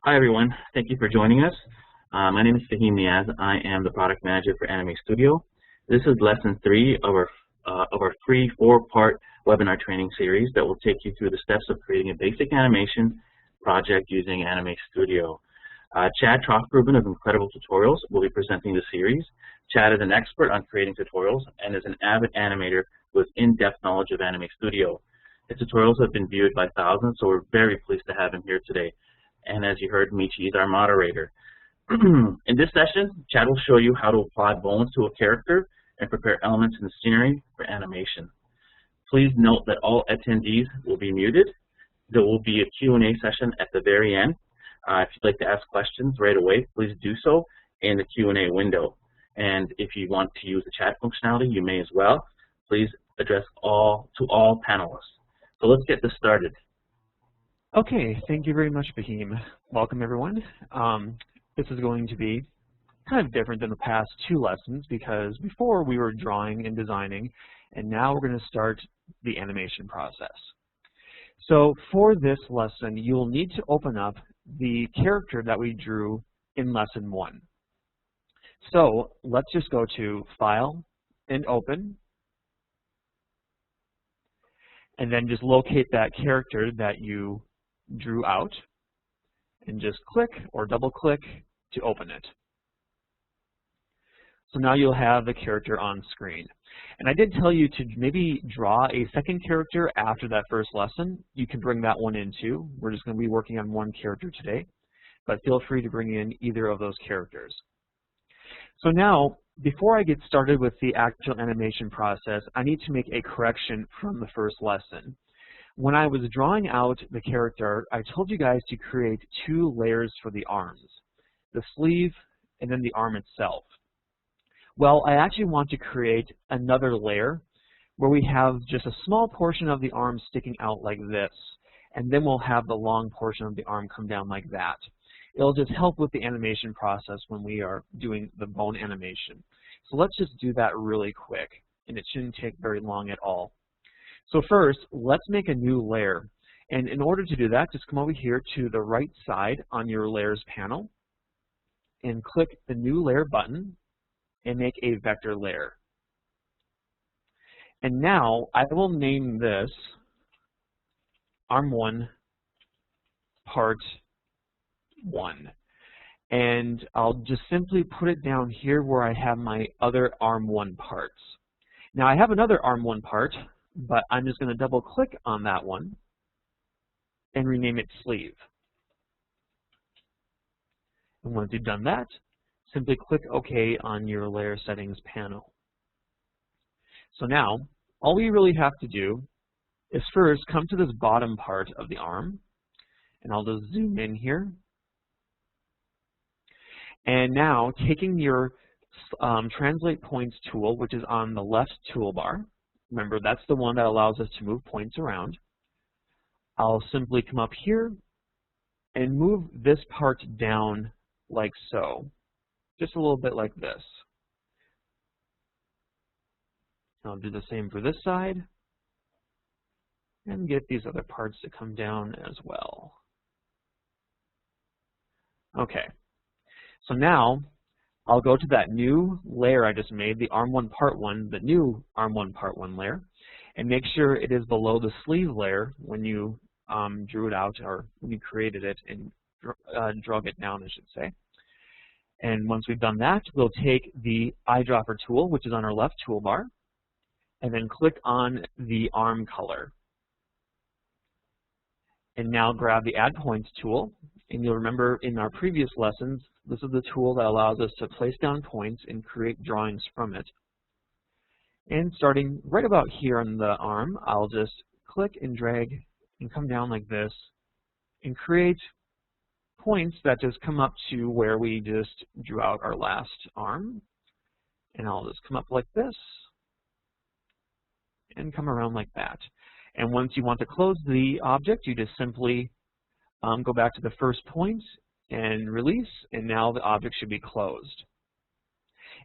Hi everyone, thank you for joining us. My name is Fahim Niaz. I am the product manager for Anime Studio. This is lesson 3 of our free 4-part webinar training series that will take you through the steps of creating a basic animation project using Anime Studio. Chad Troftgruben of Incredible Tutorials will be presenting the series. Chad is an expert on creating tutorials and is an avid animator with in-depth knowledge of Anime Studio. His tutorials have been viewed by thousands, so we're very pleased to have him here today. And as you heard, Michi is our moderator. In this session, Chad will show you how to apply bones to a character and prepare elements in the scenery for animation. Please note that all attendees will be muted. There will be a Q&A session at the very end. If you'd like to ask questions right away, please do so in the Q&A window. And if you want to use the chat functionality, you may as well. Please address all panelists. So let's get this started. Okay, thank you very much, Fahim. Welcome, everyone. This is going to be kind of different than the past 2 lessons because before we were drawing and designing, and now we're going to start the animation process. So for this lesson, you'll need to open up the character that we drew in lesson 1. So let's just go to File and Open, and then just locate that character that you drew out and just click or double click to open it. So now you'll have the character on screen. And I did tell you to maybe draw a second character after that first lesson. You can bring that one in too. We're just going to be working on one character today, but feel free to bring in either of those characters. So now, before I get started with the actual animation process, I need to make a correction from the first lesson. When I was drawing out the character, I told you guys to create 2 layers for the arms, the sleeve and then the arm itself. Well, I actually want to create another layer where we have just a small portion of the arm sticking out like this, and then we'll have the long portion of the arm come down like that. It'll just help with the animation process when we are doing the bone animation. So let's just do that really quick, and it shouldn't take very long at all. So first, let's make a new layer. And in order to do that, just come over here to the right side on your Layers panel and click the New Layer button and make a vector layer. And now I will name this Arm 1 Part 1. And I'll just simply put it down here where I have my other Arm 1 parts. Now I have another Arm 1 part, but I'm just going to double click on that one and rename it Sleeve. And once you've done that, simply click OK on your Layer Settings panel. So now, all we really have to do is first come to this bottom part of the arm, and I'll just zoom in here. And now, taking your Translate Points tool, which is on the left toolbar, remember, that's the one that allows us to move points around. I'll simply come up here and move this part down like so, just a little bit like this. I'll do the same for this side and get these other parts to come down as well. Okay, so now I'll go to that new layer I just made, the Arm 1 Part 1, the new Arm 1 Part 1 layer, and make sure it is below the sleeve layer when you drew it out, or when you created it and drug it down, I should say. And once we've done that, we'll take the eyedropper tool, which is on our left toolbar, and then click on the arm color. And now grab the Add Points tool, and you'll remember in our previous lessons, this is the tool that allows us to place down points and create drawings from it. And starting right about here on the arm, I'll just click and drag and come down like this and create points that just come up to where we just drew out our last arm. And I'll just come up like this and come around like that. And once you want to close the object, you just simply go back to the first point and release, and now the object should be closed.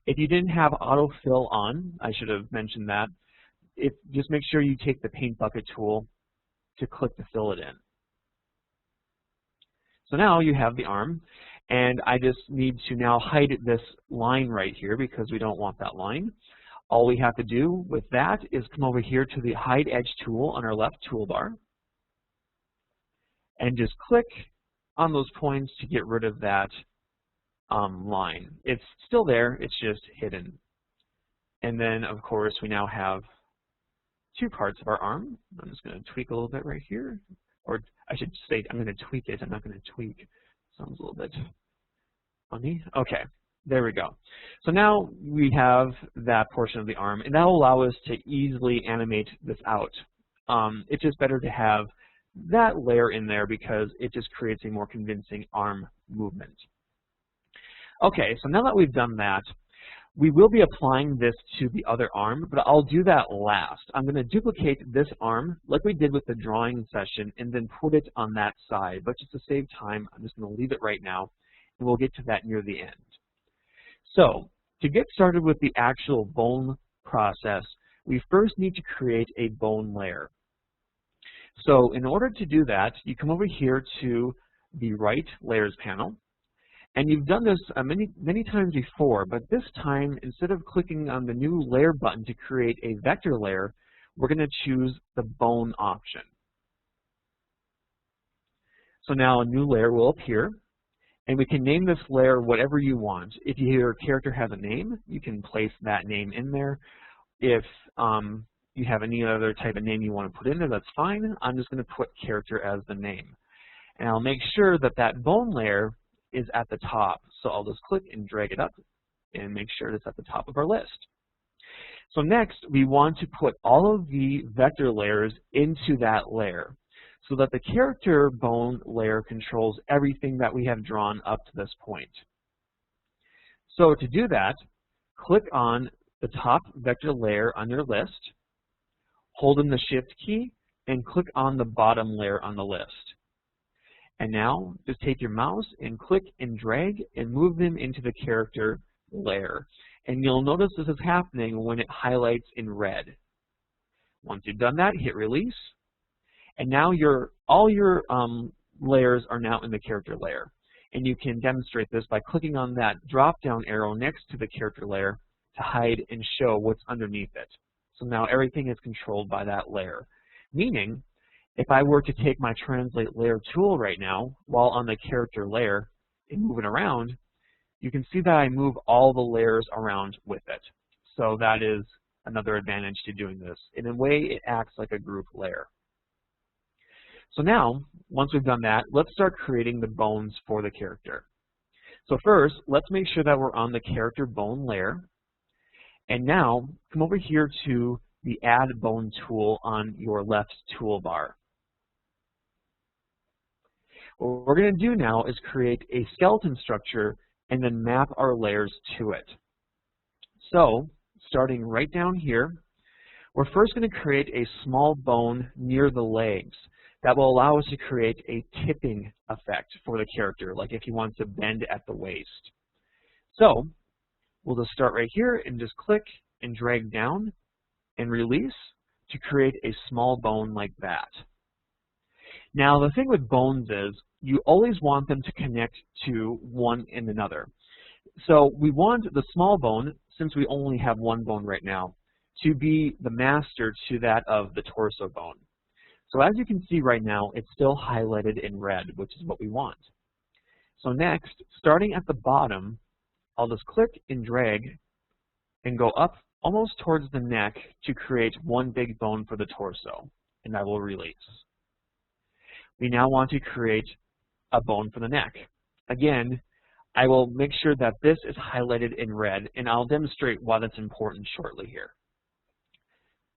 If you didn't have autofill on, I should have mentioned that, just make sure you take the paint bucket tool to click to fill it in. So now you have the arm, and I just need to now hide this line right here because we don't want that line. All we have to do with that is come over here to the Hide Edge tool on our left toolbar and just click on those points to get rid of that line. It's still there, it's just hidden. And then, of course, we now have two parts of our arm. I'm just going to tweak a little bit right here. Or I should say I'm going to tweak it. I'm not going to tweak. Sounds a little bit funny. Okay, there we go. So now we have that portion of the arm, and that will allow us to easily animate this out. It's just better to have that layer in there because it just creates a more convincing arm movement. Okay, so now that we've done that, we will be applying this to the other arm, but I'll do that last. I'm going to duplicate this arm like we did with the drawing session and then put it on that side. But just to save time, I'm just going to leave it right now, and we'll get to that near the end. So to get started with the actual bone process, we first need to create a bone layer. So in order to do that, you come over here to the right Layers panel. And you've done this many times before, but this time, instead of clicking on the new layer button to create a vector layer, we're going to choose the bone option. So now a new layer will appear, and we can name this layer whatever you want. If your character has a name, you can place that name in there. If you have any other type of name you want to put in there, that's fine. I'm just going to put character as the name. And I'll make sure that that bone layer is at the top. So I'll just click and drag it up and make sure it's at the top of our list. So next, we want to put all of the vector layers into that layer so that the character bone layer controls everything that we have drawn up to this point. So to do that, click on the top vector layer on your list, hold in the Shift key, and click on the bottom layer on the list. And now, just take your mouse and click and drag and move them into the character layer. And you'll notice this is happening when it highlights in red. Once you've done that, hit release. And now all your layers are now in the character layer. And you can demonstrate this by clicking on that drop-down arrow next to the character layer to hide and show what's underneath it. So now everything is controlled by that layer. Meaning, if I were to take my Translate Layer tool right now, while on the character layer and move it around, you can see that I move all the layers around with it. So that is another advantage to doing this. In a way, it acts like a group layer. So now, once we've done that, let's start creating the bones for the character. So first, let's make sure that we're on the character bone layer. And now, come over here to the Add Bone tool on your left toolbar. What we're going to do now is create a skeleton structure and then map our layers to it. So, starting right down here, we're first going to create a small bone near the legs that will allow us to create a tipping effect for the character, like if he wants to bend at the waist. So, we'll just start right here and just click and drag down and release to create a small bone like that. Now, the thing with bones is you always want them to connect to one and another. So we want the small bone, since we only have one bone right now, to be the master to that of the torso bone. So as you can see right now, it's still highlighted in red, which is what we want. So next, starting at the bottom, I'll just click and drag and go up almost towards the neck to create one big bone for the torso, and I will release. We now want to create a bone for the neck. Again, I will make sure that this is highlighted in red, and I'll demonstrate why that's important shortly here.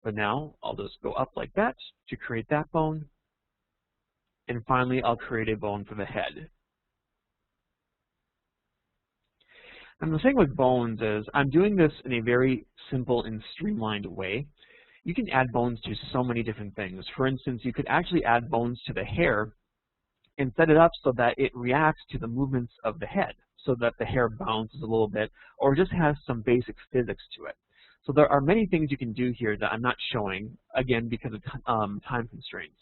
But now I'll just go up like that to create that bone, and finally I'll create a bone for the head. And the thing with bones is I'm doing this in a very simple and streamlined way. You can add bones to so many different things. For instance, you could actually add bones to the hair and set it up so that it reacts to the movements of the head, so that the hair bounces a little bit or just has some basic physics to it. So there are many things you can do here that I'm not showing, again, because of time constraints.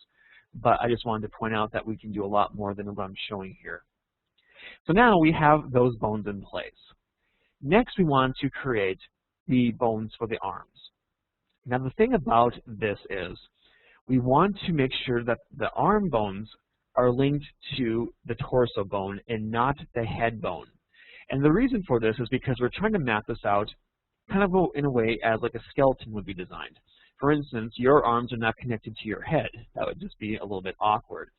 but I just wanted to point out that we can do a lot more than what I'm showing here. So now we have those bones in place. Next, we want to create the bones for the arms. Now, the thing about this is we want to make sure that the arm bones are linked to the torso bone and not the head bone. And the reason for this is because we're trying to map this out kind of in a way as like a skeleton would be designed. For instance, your arms are not connected to your head. That would just be a little bit awkward.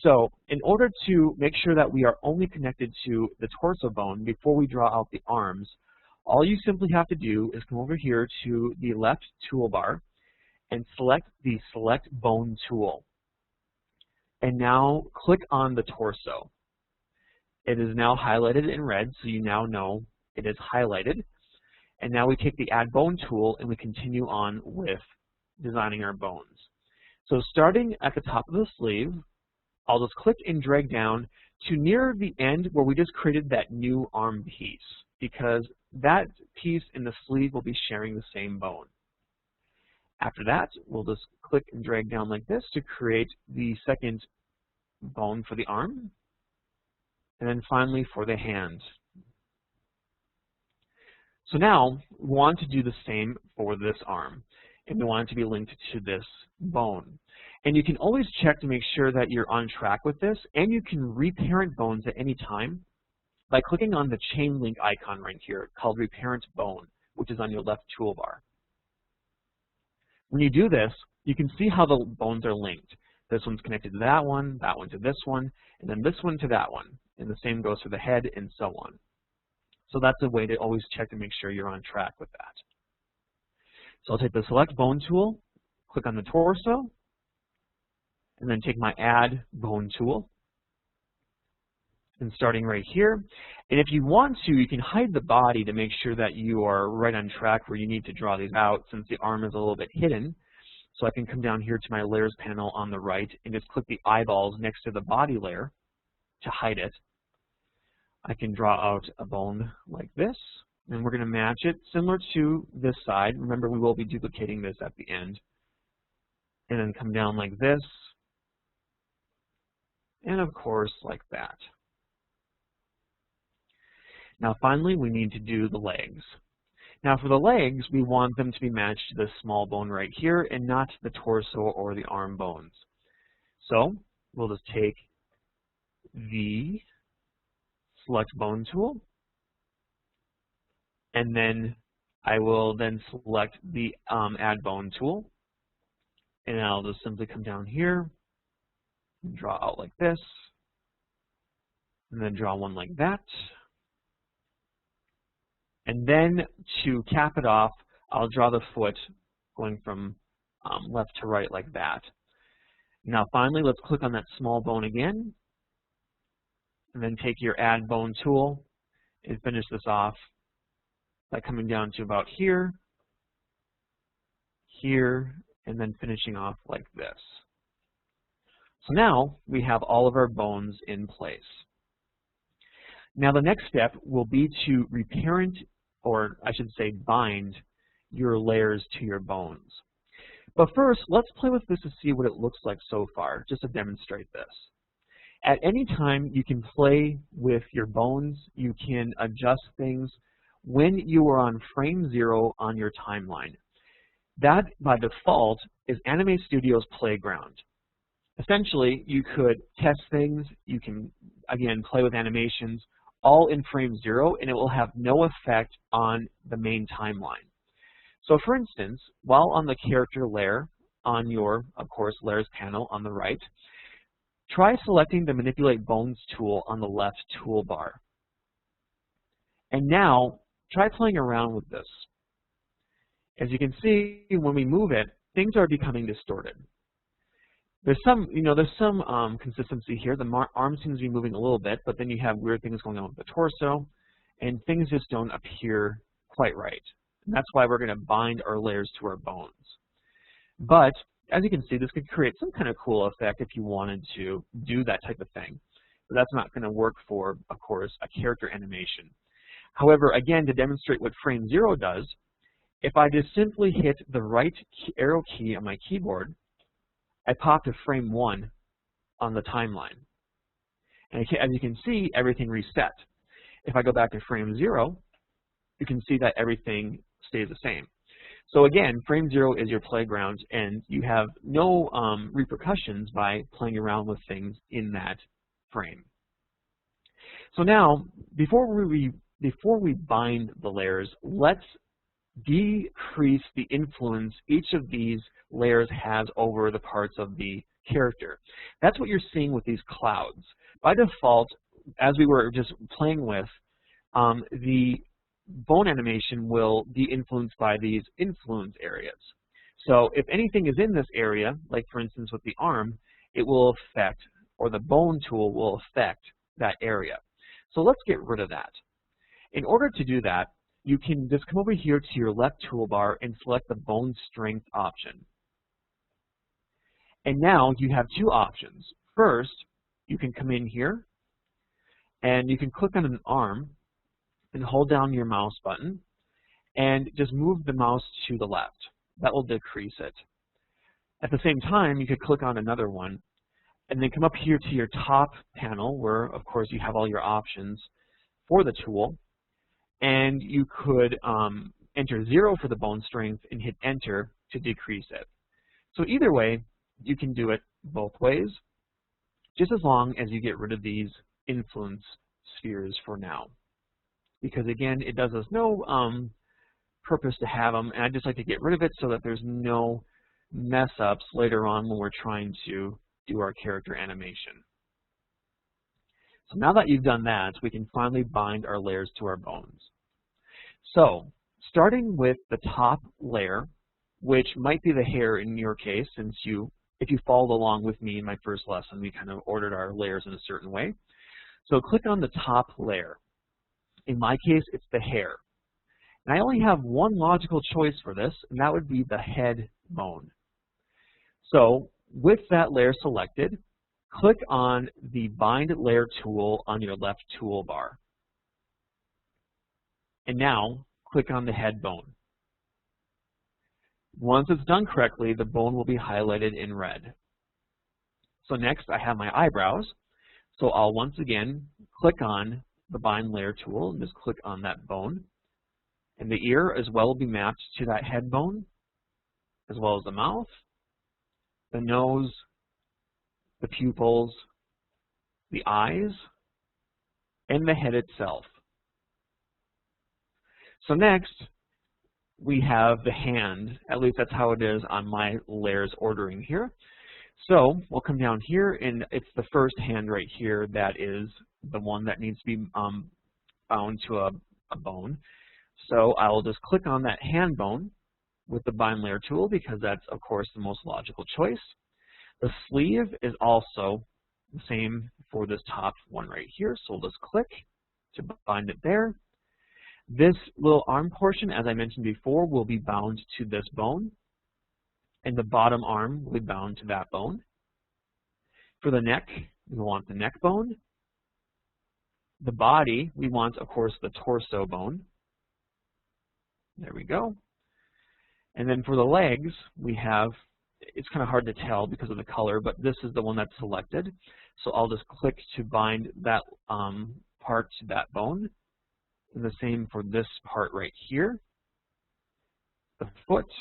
So in order to make sure that we are only connected to the torso bone before we draw out the arms, all you simply have to do is come over here to the left toolbar and select the Select Bone tool. And now click on the torso. It is now highlighted in red, so you now know it is highlighted. And now we take the Add Bone tool and we continue on with designing our bones. So starting at the top of the sleeve, I'll just click and drag down to near the end where we just created that new arm piece, because that piece in the sleeve will be sharing the same bone. After that, we'll just click and drag down like this to create the second bone for the arm, and then finally for the hand. So now we want to do the same for this arm, and we want it to be linked to this bone. And you can always check to make sure that you're on track with this, and you can reparent bones at any time by clicking on the chain link icon right here called Reparent Bone, which is on your left toolbar. When you do this, you can see how the bones are linked. This one's connected to that one to this one, and then this one to that one. And the same goes for the head and so on. So that's a way to always check to make sure you're on track with that. So I'll take the Select Bone tool, click on the torso, and then take my Add Bone tool. And starting right here, and if you want to, you can hide the body to make sure that you are right on track where you need to draw these out, since the arm is a little bit hidden. So I can come down here to my Layers panel on the right and just click the eyeballs next to the body layer to hide it. I can draw out a bone like this, and we're going to match it similar to this side. Remember, we will be duplicating this at the end. And then come down like this, and of course like that. Now finally, we need to do the legs. Now for the legs, we want them to be matched to this small bone right here and not the torso or the arm bones. So we'll just take the Select Bone tool, and then I will then select the Add Bone tool, and I'll just simply come down here and draw out like this, and then draw one like that. And then to cap it off, I'll draw the foot going from left to right like that. Now finally, let's click on that small bone again, and then take your Add Bone tool and finish this off by coming down to about here, here, and then finishing off like this. So now we have all of our bones in place. Now the next step will be to reparent, or I should say bind, your layers to your bones. But first, let's play with this to see what it looks like so far, just to demonstrate this. At any time, you can play with your bones. You can adjust things when you are on frame 0 on your timeline. That, by default, is Anime Studio's playground. Essentially, you could test things. You can, again, play with animations, all in frame 0, and it will have no effect on the main timeline. So for instance, while on the character layer on your, of course, Layers panel on the right, try selecting the Manipulate Bones tool on the left toolbar. And now, try playing around with this. As you can see, when we move it, things are becoming distorted. There's some, consistency here. The arm seems to be moving a little bit, but then you have weird things going on with the torso, and things just don't appear quite right. And that's why we're going to bind our layers to our bones. But as you can see, this could create some kind of cool effect if you wanted to do that type of thing. But that's not going to work for, of course, a character animation. However, again, to demonstrate what frame 0 does, if I just simply hit the right arrow key on my keyboard, I popped to frame 1 on the timeline. And as you can see, everything reset. If I go back to frame 0, you can see that everything stays the same. So again, frame 0 is your playground, and you have no repercussions by playing around with things in that frame. So now, before we bind the layers, let's decrease the influence each of these layers has over the parts of the character. That's what you're seeing with these clouds. By default, as we were just playing with, the bone animation will be influenced by these influence areas. So if anything is in this area, like for instance with the arm, it will affect, or the bone tool will affect that area. So let's get rid of that. In order to do that, you can just come over here to your left toolbar and select the bone strength option. And now you have two options. First, you can come in here and you can click on an arm and hold down your mouse button and just move the mouse to the left. That will decrease it. At the same time, you could click on another one and then come up here to your top panel where, of course, you have all your options for the tool, and you could enter 0 for the bone strength and hit enter to decrease it. So either way, you can do it both ways, just as long as you get rid of these influence spheres for now. Because again, it does us no purpose to have them, and I just like to get rid of it so that there's no mess ups later on when we're trying to do our character animation. So now that you've done that, we can finally bind our layers to our bones. So starting with the top layer, which might be the hair in your case, since if you followed along with me in my first lesson, we kind of ordered our layers in a certain way. So click on the top layer. In my case, it's the hair. And I only have one logical choice for this, and that would be the head bone. So with that layer selected, click on the Bind Layer tool on your left toolbar. And now, click on the head bone. Once it's done correctly, the bone will be highlighted in red. So next, I have my eyebrows. So I'll once again click on the Bind Layer tool and just click on that bone. And the ear as well will be mapped to that head bone, as well as the mouth, the nose, the pupils, the eyes, and the head itself. So next, we have the hand. At least that's how it is on my layers ordering here. So we'll come down here, and it's the first hand right here that is the one that needs to be bound to a bone. So I will just click on that hand bone with the Bind Layer tool because that's, of course, the most logical choice. The sleeve is also the same for this top one right here. So we'll just click to bind it there. This little arm portion, as I mentioned before, will be bound to this bone, and the bottom arm will be bound to that bone. For the neck, we want the neck bone. The body, we want, of course, the torso bone. There we go. And then for the legs, we have, it's kind of hard to tell because of the color, but this is the one that's selected. So I'll just click to bind that part to that bone. And the same for this part right here. The foot,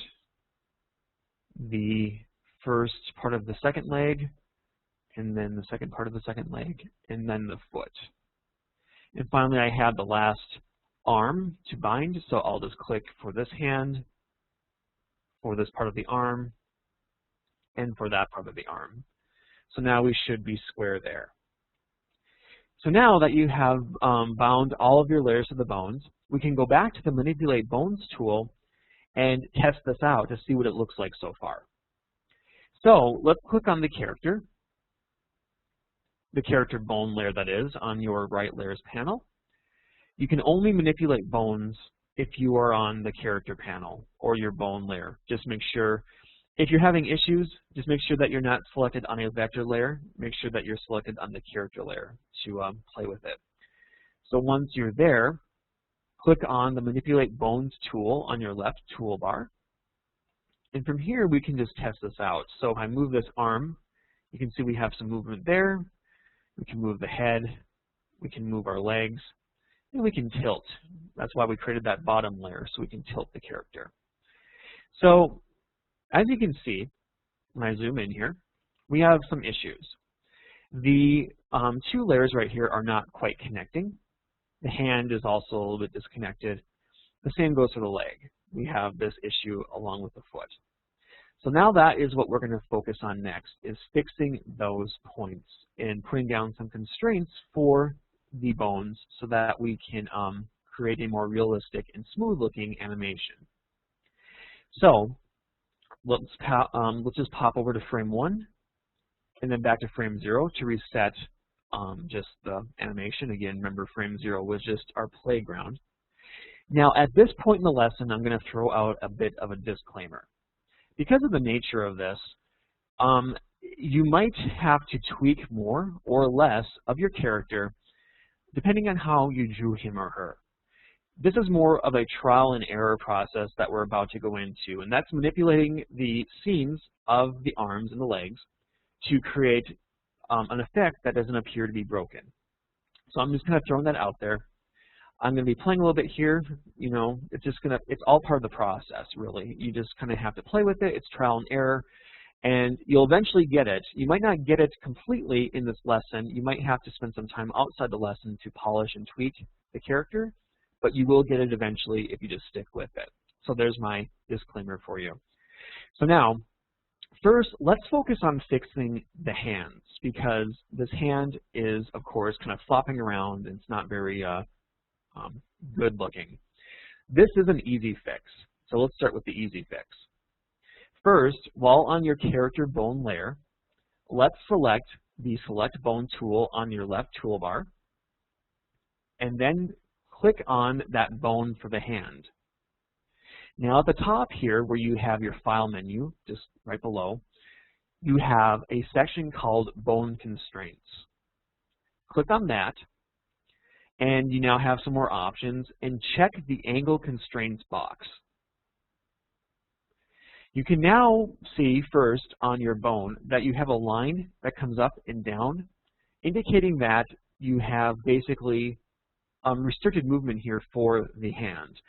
the first part of the second leg, and then the second part of the second leg, and then the foot. And finally, I have the last arm to bind, so I'll just click for this hand, for this part of the arm, and for that part of the arm. So now we should be square there. So now that you have bound all of your layers to the bones, we can go back to the Manipulate Bones tool and test this out to see what it looks like so far. So let's click on the character bone layer that is, on your right layers panel. You can only manipulate bones if you are on the character panel or your bone layer. Just make sure, if you're having issues, just make sure that you're not selected on a vector layer. Make sure that you're selected on the character layer to play with it. So once you're there, click on the Manipulate Bones tool on your left toolbar. And from here, we can just test this out. So if I move this arm, you can see we have some movement there. We can move the head. We can move our legs. And we can tilt. That's why we created that bottom layer, so we can tilt the character. So as you can see, when I zoom in here, we have some issues. The two layers right here are not quite connecting. The hand is also a little bit disconnected. The same goes for the leg. We have this issue along with the foot. So now that is what we're going to focus on next, is fixing those points and putting down some constraints for the bones so that we can create a more realistic and smooth-looking animation. So let's just pop over to frame 1 and then back to frame 0 to reset just the animation. Again, remember frame 0 was just our playground. Now at this point in the lesson, I'm going to throw out a bit of a disclaimer. Because of the nature of this, you might have to tweak more or less of your character depending on how you drew him or her. This is more of a trial and error process that we're about to go into, and that's manipulating the seams of the arms and the legs to create an effect that doesn't appear to be broken. So I'm just kind of throwing that out there. I'm going to be playing a little bit here. You know, it's all part of the process, really. You just kind of have to play with it. It's trial and error, and you'll eventually get it. You might not get it completely in this lesson. You might have to spend some time outside the lesson to polish and tweak the character, but you will get it eventually if you just stick with it. So there's my disclaimer for you. So now, first, let's focus on fixing the hands, because this hand is, of course, kind of flopping around, and it's not very good looking. This is an easy fix. So let's start with the easy fix. First, while on your character bone layer, let's select the Select Bone tool on your left toolbar, and then click on that bone for the hand. Now at the top here, where you have your file menu, just right below, you have a section called Bone Constraints. Click on that, and you now have some more options, and check the Angle Constraints box. You can now see first on your bone that you have a line that comes up and down, indicating that you have basically restricted movement here for the hand.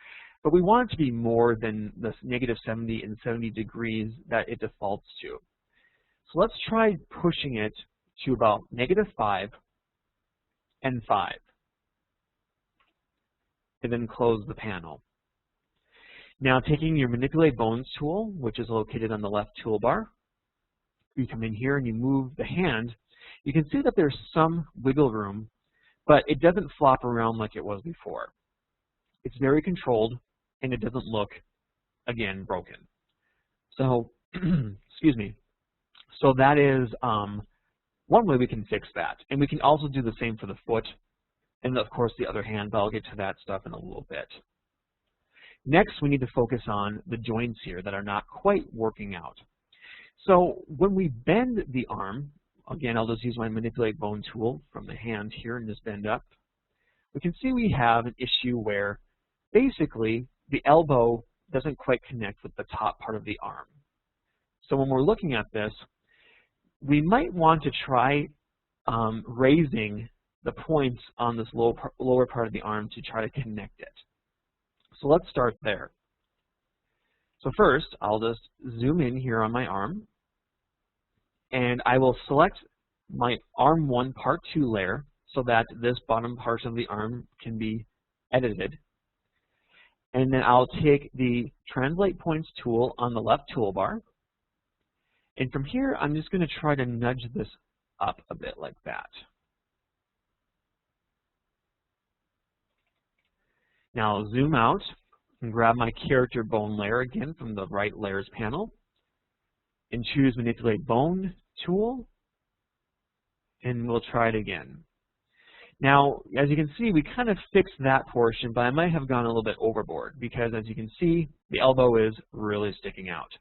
But we want it to be more than the -70 and 70 degrees that it defaults to. So let's try pushing it to about -5 and 5. And then close the panel. Now taking your Manipulate Bones tool, which is located on the left toolbar, you come in here and you move the hand. You can see that there's some wiggle room, but it doesn't flop around like it was before. It's very controlled, and it doesn't look, again, broken. So, excuse me. So that is one way we can fix that. And we can also do the same for the foot, and of course the other hand, but I'll get to that stuff in a little bit. Next, we need to focus on the joints here that are not quite working out. So when we bend the arm, again, I'll just use my Manipulate Bone tool from the hand here and just bend up. We can see we have an issue where basically the elbow doesn't quite connect with the top part of the arm. So when we're looking at this, we might want to try raising the points on this lower part of the arm to try to connect it. So let's start there. So first, I'll just zoom in here on my arm, and I will select my Arm 1 Part 2 layer so that this bottom part of the arm can be edited. And then I'll take the Translate Points tool on the left toolbar, and from here, I'm just going to try to nudge this up a bit like that. Now I'll zoom out and grab my character bone layer again from the right layers panel and choose Manipulate Bone tool, and we'll try it again. Now, as you can see, we kind of fixed that portion, but I might have gone a little bit overboard because, as you can see, the elbow is really sticking out.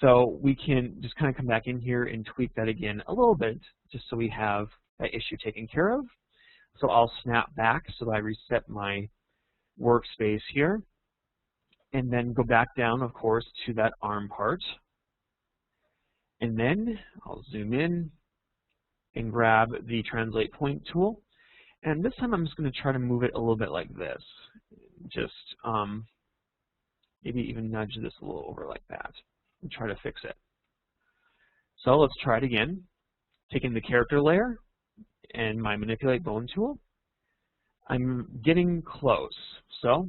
So we can just kind of come back in here and tweak that again a little bit just so we have that issue taken care of. So I'll snap back so that I reset my workspace here. and then go back down, of course, to that arm part. And then I'll zoom in and grab the Translate Point tool. And this time I'm just going to try to move it a little bit like this. Just maybe even nudge this a little over like that and try to fix it. So let's try it again. Taking the character layer and my Manipulate Bone tool. I'm getting close, so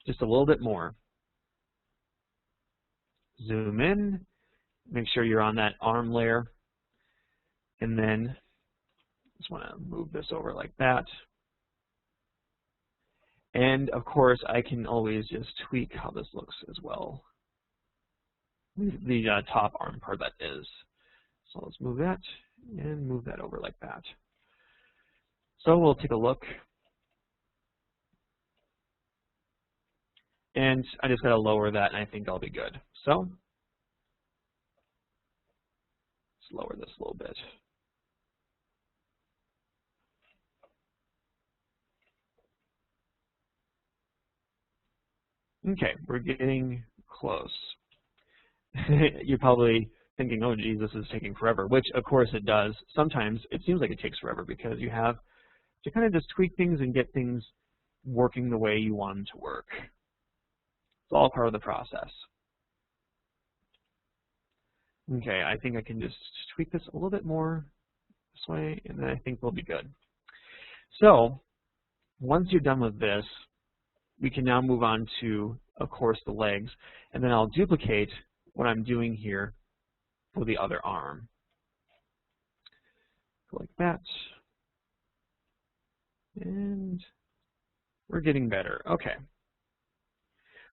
just a little bit more. Zoom in, make sure you're on that arm layer, and then just want to move this over like that. And of course, I can always just tweak how this looks as well. The top arm part that is. So let's move that and move that over like that. So we'll take a look. And I just got to lower that, and I think I'll be good. So let's lower this a little bit. Okay, we're getting close. You're probably thinking, oh geez, this is taking forever, which of course it does. Sometimes it seems like it takes forever because you have to kind of just tweak things and get things working the way you want them to work. It's all part of the process. Okay, I think I can just tweak this a little bit more this way, and then I think we'll be good. So once you're done with this, we can now move on to, of course, the legs, and then I'll duplicate what I'm doing here for the other arm. Go like that. And we're getting better. Okay.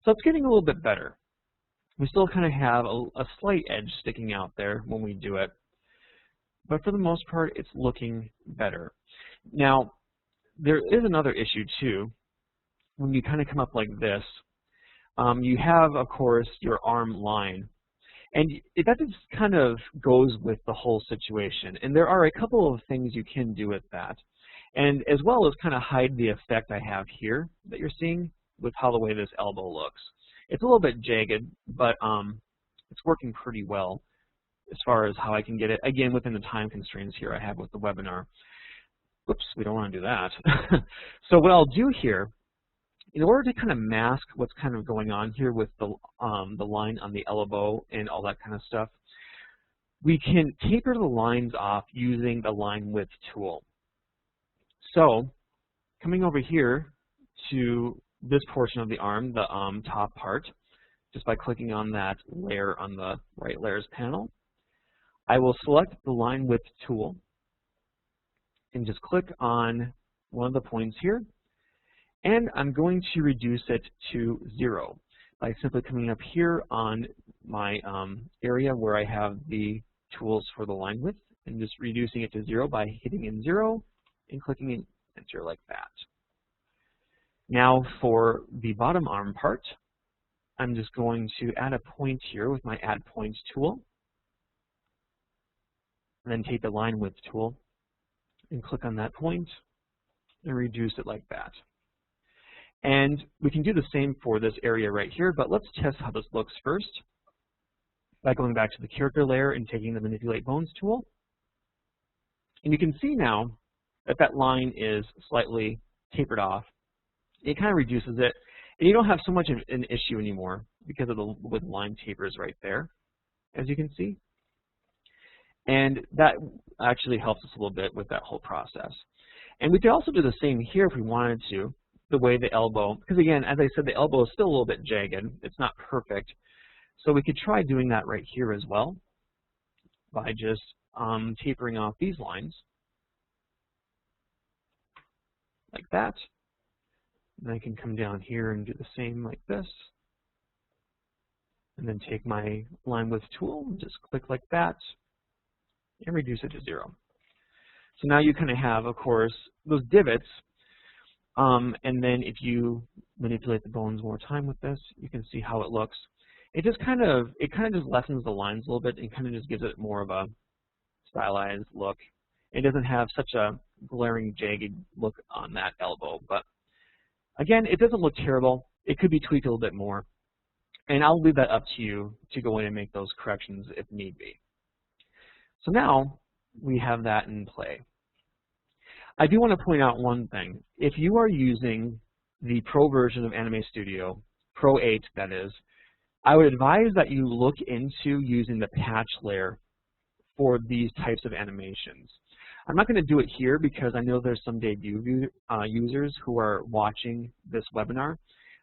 So it's getting a little bit better. We still kind of have a slight edge sticking out there when we do it, but for the most part, it's looking better. Now, there is another issue too. When you kind of come up like this, you have, of course, your arm line. And that just kind of goes with the whole situation. And there are a couple of things you can do with that. And as well as kind of hide the effect I have here that you're seeing with how the way this elbow looks. It's a little bit jagged, but it's working pretty well as far as how I can get it, again, within the time constraints here I have with the webinar. Whoops, we don't want to do that. So what I'll do here, in order to kind of mask what's kind of going on here with the line on the elbow and all that kind of stuff, we can taper the lines off using the line width tool. So coming over here to this portion of the arm, the top part, just by clicking on that layer on the right layers panel, I will select the line width tool and just click on one of the points here. And I'm going to reduce it to 0 by simply coming up here on my area where I have the tools for the line width and just reducing it to 0 by hitting in 0 and clicking in enter like that. Now for the bottom arm part, I'm just going to add a point here with my Add Points tool, and then take the line width tool and click on that point and reduce it like that. And we can do the same for this area right here, but let's test how this looks first by going back to the character layer and taking the Manipulate Bones tool. And you can see now that that line is slightly tapered off. It kind of reduces it, and you don't have so much of an issue anymore because of the line tapers right there, as you can see. And that actually helps us a little bit with that whole process. And we could also do the same here if we wanted to, the way the elbow, because again, as I said, the elbow is still a little bit jagged. It's not perfect. So we could try doing that right here as well by just tapering off these lines like that. And I can come down here and do the same like this. And then take my line width tool and just click like that and reduce it to 0. So now you kind of have, of course, those divots. And then if you manipulate the bones more time with this, you can see how it looks. It kind of just lessens the lines a little bit and kind of just gives it more of a stylized look. It doesn't have such a glaring, jagged look on that elbow. But again, it doesn't look terrible. It could be tweaked a little bit more. And I'll leave that up to you to go in and make those corrections if need be. So now we have that in play. I do want to point out one thing. If you are using the Pro version of Anime Studio, Pro 8 that is, I would advise that you look into using the patch layer for these types of animations. I'm not going to do it here because I know there's some debut users who are watching this webinar,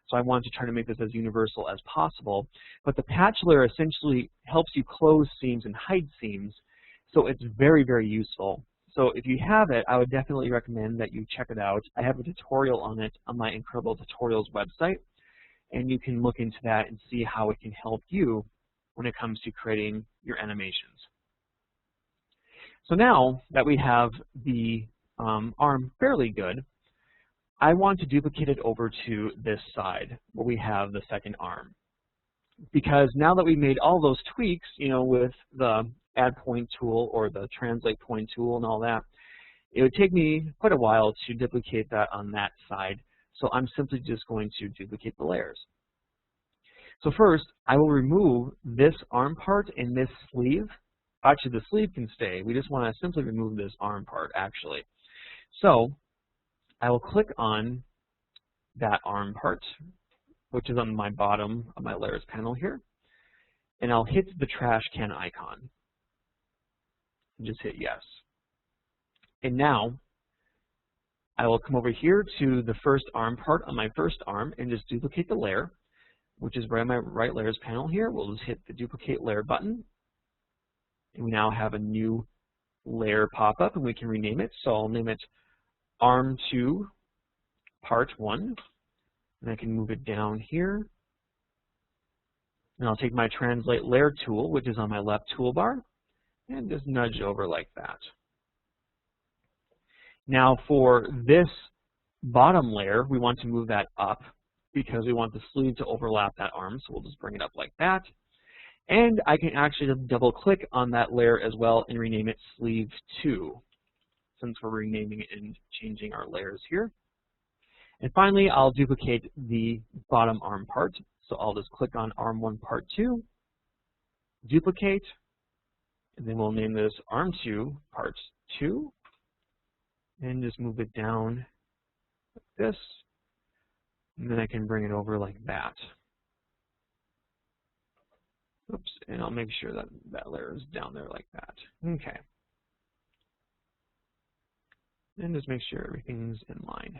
so I want to try to make this as universal as possible. But the patch layer essentially helps you close seams and hide seams, so it's very, very useful. So if you have it, I would definitely recommend that you check it out. I have a tutorial on it on my Incredible Tutorials website, and you can look into that and see how it can help you when it comes to creating your animations. So now that we have the arm fairly good, I want to duplicate it over to this side where we have the second arm. Because now that we made all those tweaks, you know, with the add point tool or the translate point tool and all that, it would take me quite a while to duplicate that on that side. So I'm simply just going to duplicate the layers. So first, I will remove this arm part and this sleeve. Actually, the sleeve can stay. We just want to simply remove this arm part, actually. So I will click on that arm part, which is on my bottom of my layers panel here, and I'll hit the trash can icon and just hit yes. And now I will come over here to the first arm part on my first arm and just duplicate the layer, which is right on my right layers panel here. We'll just hit the duplicate layer button, and we now have a new layer pop up, and we can rename it. So I'll name it Arm 2 Part 1, and I can move it down here. And I'll take my Translate Layer tool, which is on my left toolbar, and just nudge over like that. Now for this bottom layer, we want to move that up because we want the sleeve to overlap that arm, so we'll just bring it up like that. And I can actually double click on that layer as well and rename it Sleeve 2, since we're renaming it and changing our layers here. And finally, I'll duplicate the bottom arm part. So I'll just click on Arm 1 Part 2, duplicate, and then we'll name this Arm 2 Part 2, and just move it down like this. And then I can bring it over like that. Oops, and I'll make sure that that layer is down there like that. Okay. And just make sure everything's in line.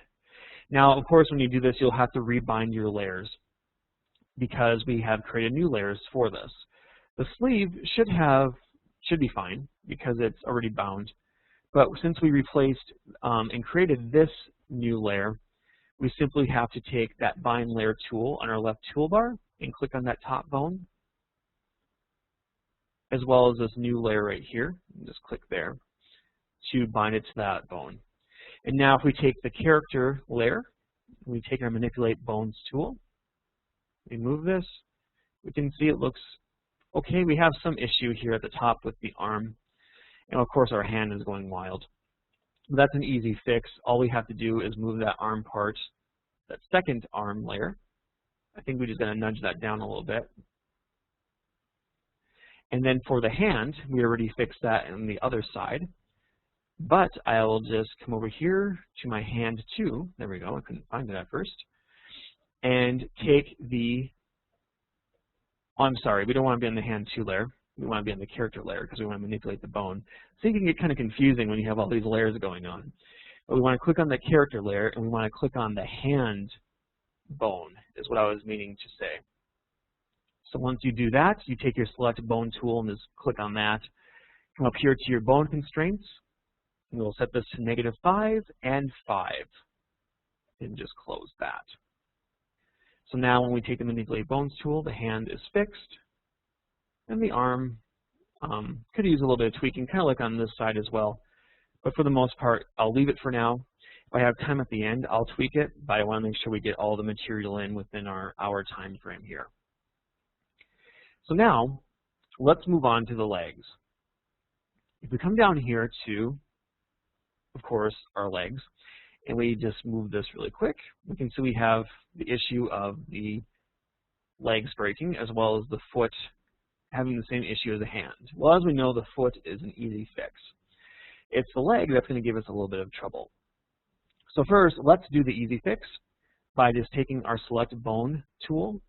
Now, of course, when you do this, you'll have to rebind your layers because we have created new layers for this. The sleeve should be fine because it's already bound. But since we replaced and created this new layer, we simply have to take that bind layer tool on our left toolbar and click on that top bone, as well as this new layer right here. Just click there to bind it to that bone. And now if we take the character layer, we take our Manipulate Bones tool, we move this, we can see it looks okay. We have some issue here at the top with the arm, and of course our hand is going wild. But that's an easy fix. All we have to do is move that arm part, that second arm layer. I think we're just going to nudge that down a little bit. And then for the hand, we already fixed that on the other side. But I will just come over here to my hand 2. There we go. I couldn't find it at first. And take the, oh, I'm sorry, we don't want to be on the hand 2 layer. We want to be on the character layer because we want to manipulate the bone. So it can get kind of confusing when you have all these layers going on. But we want to click on the character layer, and we want to click on the hand bone, is what I was meaning to say. So once you do that, you take your Select Bone tool and just click on that. Come up here to your bone constraints, and we'll set this to -5 and 5, and just close that. So now when we take the Manipulate Bones tool, the hand is fixed, and the arm could use a little bit of tweaking, kind of like on this side as well. But for the most part, I'll leave it for now. If I have time at the end, I'll tweak it, but I want to make sure we get all the material in within our hour time frame here. So now, let's move on to the legs. If we come down here to, of course, our legs, and we just move this really quick, we can see we have the issue of the legs breaking as well as the foot having the same issue as the hand? Well, as we know, the foot is an easy fix. It's the leg that's going to give us a little bit of trouble. So first, let's do the easy fix by just taking our Select Bone tool,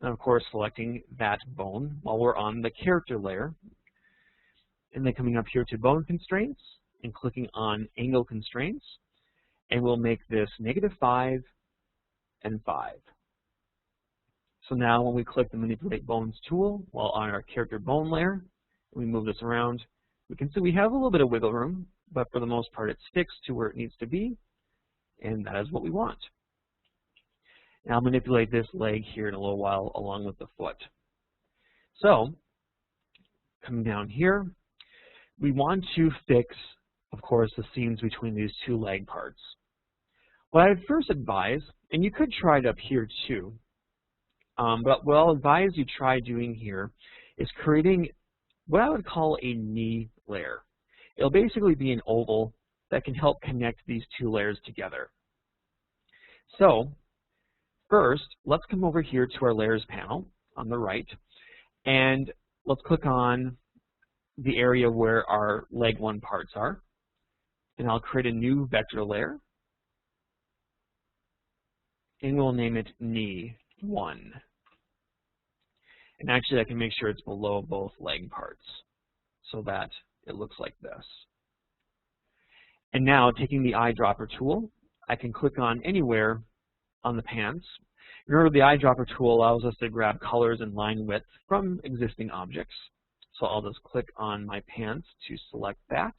and of course selecting that bone while we're on the character layer, and then coming up here to Bone Constraints and clicking on Angle Constraints, and we'll make this -5 and 5. So now when we click the Manipulate Bones tool while on our character bone layer, we move this around, we can see we have a little bit of wiggle room, but for the most part it's fixed to where it needs to be, and that is what we want. Now I'll manipulate this leg here in a little while along with the foot. So coming down here, we want to fix, of course, the seams between these two leg parts. What I'd first advise, and you could try it up here too, but what I'll advise you try doing here is creating what I would call a knee layer. It'll basically be an oval that can help connect these two layers together. So first, let's come over here to our layers panel on the right, and let's click on the area where our leg 1 parts are, and I'll create a new vector layer, and we'll name it knee 1. And actually I can make sure it's below both leg parts so that it looks like this. And now taking the eyedropper tool, I can click on anywhere on the pants. Remember, the eyedropper tool allows us to grab colors and line width from existing objects. So I'll just click on my pants to select that.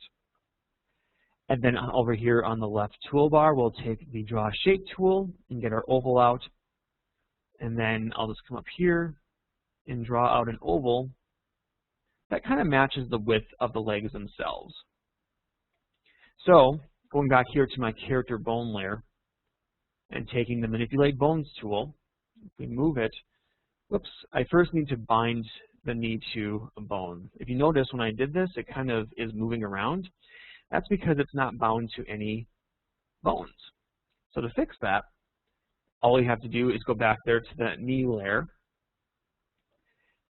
And then over here on the left toolbar, we'll take the Draw Shape tool and get our oval out. And then I'll just come up here and draw out an oval that kind of matches the width of the legs themselves. So going back here to my character bone layer and taking the Manipulate Bones tool, if we move it, whoops, I first need to bind the knee to a bone. If you notice when I did this, it kind of is moving around. That's because it's not bound to any bones. So to fix that, all you have to do is go back there to that knee layer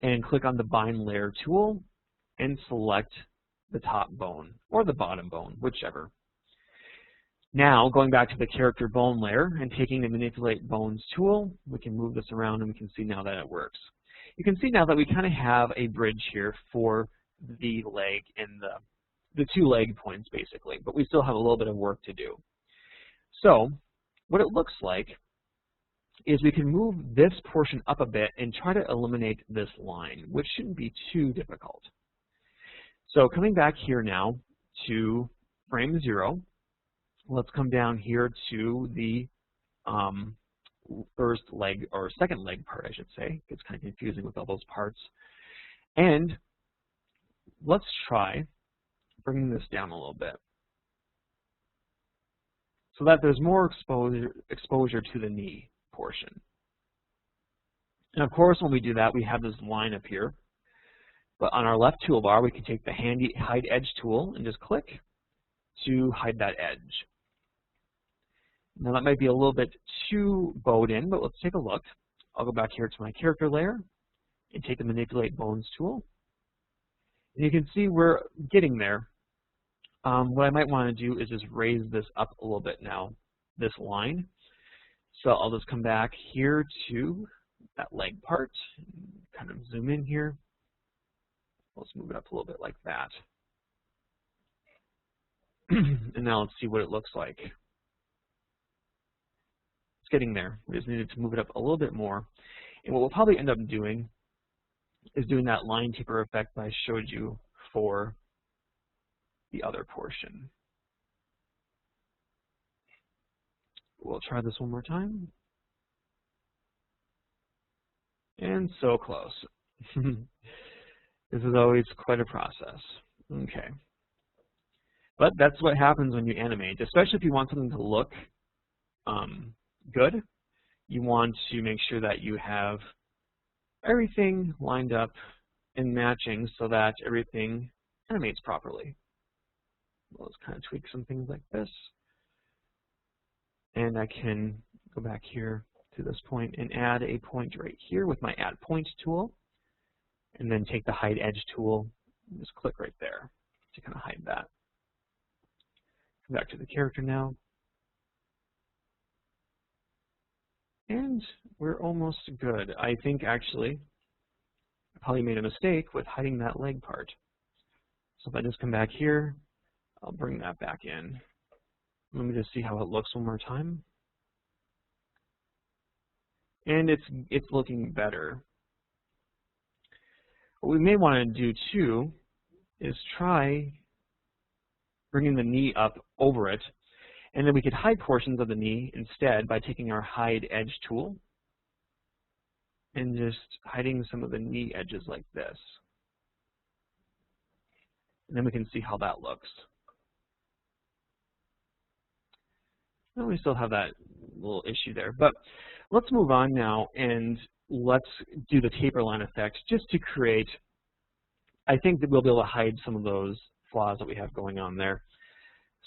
and click on the Bind Layer tool and select the top bone or the bottom bone, whichever. Now, going back to the character bone layer and taking the Manipulate Bones tool, we can move this around and we can see now that it works. You can see now that we kind of have a bridge here for the leg and the two leg points basically, but we still have a little bit of work to do. So what it looks like is we can move this portion up a bit and try to eliminate this line, which shouldn't be too difficult. So coming back here now to frame 0, let's come down here to the first leg, or second leg part, I should say. It's kind of confusing with all those parts. And let's try bringing this down a little bit so that there's more exposure to the knee portion. And of course, when we do that, we have this line up here. But on our left toolbar, we can take the handy Hide Edge tool and just click to hide that edge. Now that might be a little bit too bowed in, but let's take a look. I'll go back here to my character layer and take the Manipulate Bones tool. And you can see we're getting there. What I might want to do is just raise this up a little bit now, this line. So I'll just come back here to that leg part, kind of zoom in here. Let's move it up a little bit like that. And now let's see what it looks like. It's getting there. We just needed to move it up a little bit more. And what we'll probably end up doing is doing that line taper effect that I showed you for the other portion. We'll try this one more time. And so close. This is always quite a process. Okay. But that's what happens when you animate, especially if you want something to look good. You want to make sure that you have everything lined up and matching so that everything animates properly. Let's kind of tweak some things like this. And I can go back here to this point and add a point right here with my Add Point tool, and then take the Hide Edge tool and just click right there to kind of hide that. Come back to the character now. And we're almost good. I think actually I probably made a mistake with hiding that leg part. So if I just come back here, I'll bring that back in. Let me just see how it looks one more time. And it's looking better. What we may want to do too is try bringing the knee up over it, and then we could hide portions of the knee instead by taking our Hide Edge tool and just hiding some of the knee edges like this. And then we can see how that looks. And we still have that little issue there, but let's move on now and let's do the taper line effect just to create, I think that we'll be able to hide some of those flaws that we have going on there.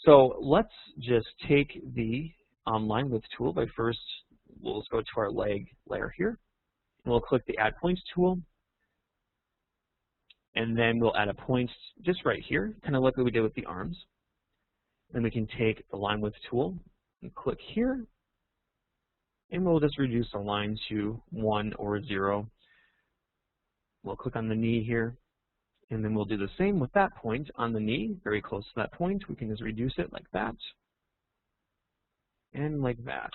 So let's just take the line width tool by first, we'll just go to our leg layer here, and we'll click the Add Points tool, and then we'll add a point just right here, kind of like what we did with the arms. Then we can take the line width tool and click here, and we'll just reduce the line to 1 or 0. We'll click on the knee here, and then we'll do the same with that point on the knee, very close to that point. We can just reduce it like that, and like that.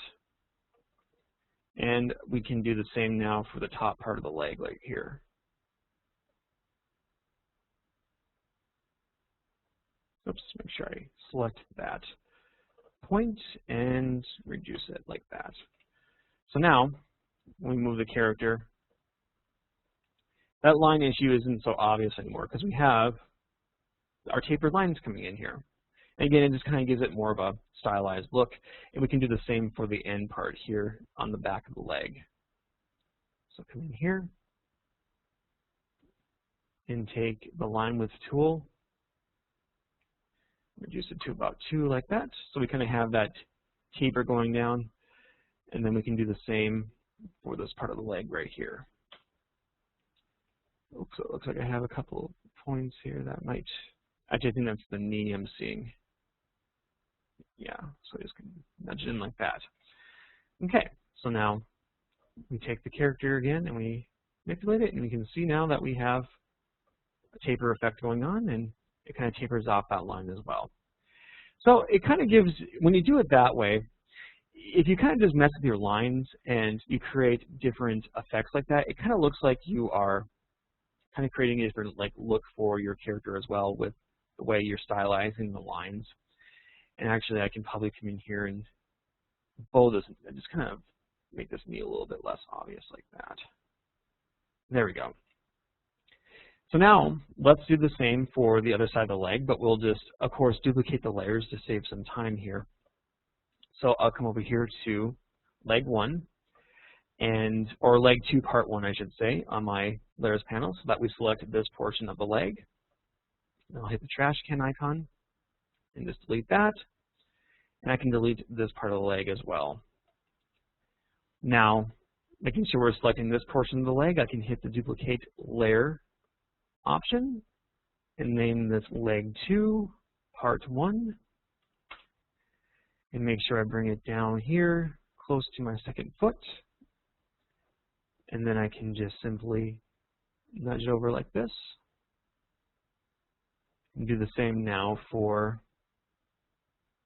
And we can do the same now for the top part of the leg right here. Oops, make sure I select that point and reduce it like that. So now, when we move the character, that line issue isn't so obvious anymore because we have our tapered lines coming in here. And again, it just kind of gives it more of a stylized look. And we can do the same for the end part here on the back of the leg. So come in here and take the line width tool, reduce it to about 2 like that. So we kind of have that taper going down. And then we can do the same for this part of the leg right here. Oops, so it looks like I have a couple of points here that might, actually I think that's the knee I'm seeing. Yeah, so I just can nudge it in like that. Okay, so now we take the character again and we manipulate it, and we can see now that we have a taper effect going on, and it kind of tapers off that line as well. So it kind of gives, when you do it that way, if you kind of just mess with your lines and you create different effects like that, it kind of looks like you are kind of creating a different look for your character as well with the way you're stylizing the lines. And actually I can probably come in here and bold this and just kind of make this knee a little bit less obvious like that. There we go. So now let's do the same for the other side of the leg, but we'll just, of course, duplicate the layers to save some time here. So I'll come over here to leg 1, or leg 2, part 1, I should say, on my layers panel, so that we select this portion of the leg. And I'll hit the trash can icon and just delete that. And I can delete this part of the leg as well. Now, making sure we're selecting this portion of the leg, I can hit the duplicate layer option and name this leg 2, part 1. And make sure I bring it down here, close to my second foot. And then I can just simply nudge it over like this. And do the same now for